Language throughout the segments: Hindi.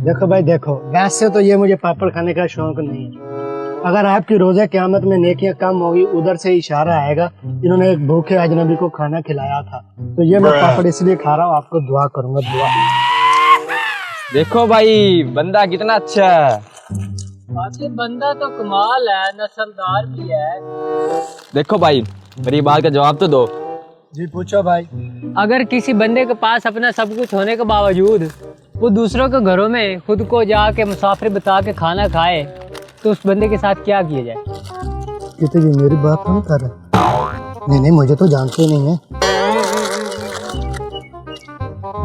देखो भाई देखो, वैसे तो ये मुझे पापड़ खाने का शौक नहीं है। अगर आपकी रोजा क़यामत में नेकियां कम होगी, उधर से इशारा आएगा इन्होंने एक भूखे अजनबी को खाना खिलाया था, तो ये मैं पापड़ इसलिए खा रहा हूँ, आपको दुआ करूंगा, दुआ। देखो भाई बंदा कितना अच्छा है। आखिर बंदा तो कमाल है, नस्लदार भी है। देखो भाई मेरी बात का जवाब तो दो। जी पूछो भाई। अगर किसी बंदे के पास अपना सब कुछ होने के बावजूद वो दूसरों के घरों में खुद को जाके मुसाफिर बता के खाना खाए तो उस बंदे के साथ क्या किया जाए? ये तो ये मेरी बात नहीं कर रहे। नहीं नहीं, मुझे तो जानते ही नहीं है।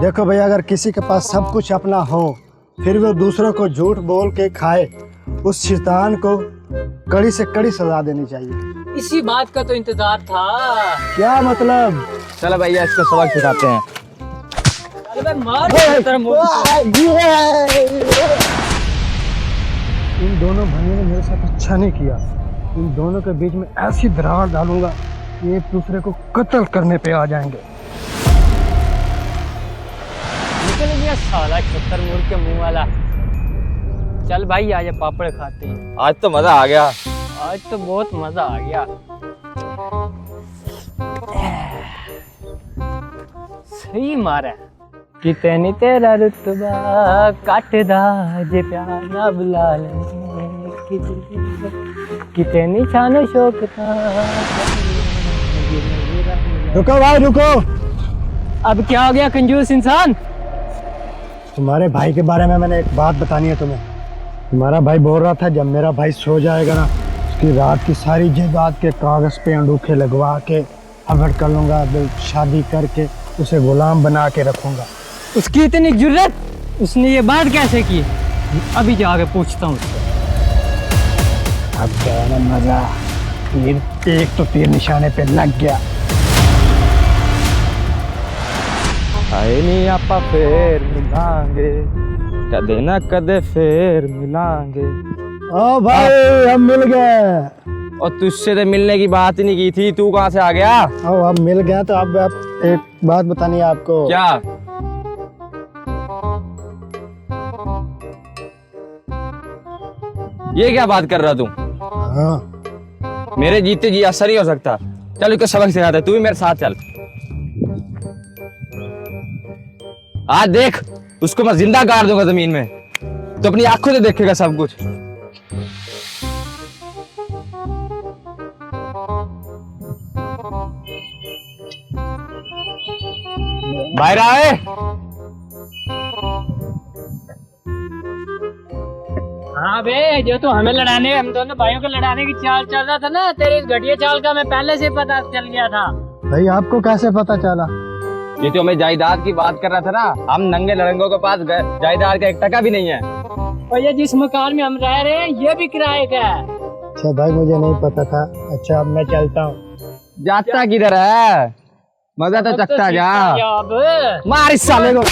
देखो भाई, अगर किसी के पास सब कुछ अपना हो फिर वो दूसरों को झूठ बोल के खाए, उस शैतान को कड़ी से कड़ी सजा देनी चाहिए। इसी बात का तो इंतजार था। क्या मतलब? चलो भैया इसको सबक सिखाते हैं। अरे भाई मार इन दोनों भाइयों ने मेरे साथ अच्छा नहीं किया। इन दोनों के बीच में ऐसी दरार डालूंगा कि एक दूसरे को कत्ल करने पे आ जाएंगे। निकल गया साला छत्तर मुर्ग के मुंह वाला। चल भाई आजा पापड़ खाते हैं। आज तो मजा आ गया। आज तो बहुत मजा आ गया। सही मारा। कितनी तेरा रुतबा काटदा जे प्यार ना बुला ले, कितनी शान शौकता। रुको भाई रुको। अब क्या हो गया कंजूस इंसान? तुम्हारे भाई के बारे में मैंने एक बात बतानी है तुम्हें। तुम्हारा भाई बोल रहा था जब मेरा भाई सो जाएगा ना, उसकी रात की सारी जायदाद के कागज पे अंडूखे लगवा के हवड़ कर लूंगा, शादी करके उसे गुलाम बना के रखूंगा। उसकी इतनी जुर्रत, उसने ये बात कैसे की? अभी जाके पूछता हूँ उससे। अब गया ना मजा। एक तो तीर निशाने पे लग गया। आए नहीं आपा फिर मिलांगे, कदे ना कदे फिर मिलांगे। ओ भाई हम मिल गए। और तुझसे तो मिलने की बात ही नहीं की थी, तू कहाँ से आ गया? ओ अब मिल गया तो अब एक बात बतानी है आपको। क्या? ये क्या बात कर रहा तू? हाँ मेरे जीते जी असर नहीं हो सकता। चल इसको सबक सिखाते, तू भी मेरे साथ चल। आज देख उसको मैं जिंदा गाड़ दूंगा जमीन में, तो अपनी आंखों से देखेगा सब कुछ। बाहर आए। हाँ बे, जो तू हमें लड़ाने, हम दोनों भाइयों को लड़ाने की चाल चल रहा था ना, तेरी इस घटिया चाल का मैं पहले से पता चल गया था। भाई आपको कैसे पता चला? ये तो हमें जायदाद की बात कर रहा था ना। हम नंगे लड़ंगों के पास जायदाद का 1 टका भी नहीं है। और ये जिस मकान में हम रह रहे हैं ये भी किराए का है। अच्छा भाई मुझे नहीं पता था। अच्छा अब मैं चलता हूँ। जाता किधर है? मजा तो चखता जा। अब मार इस साले को।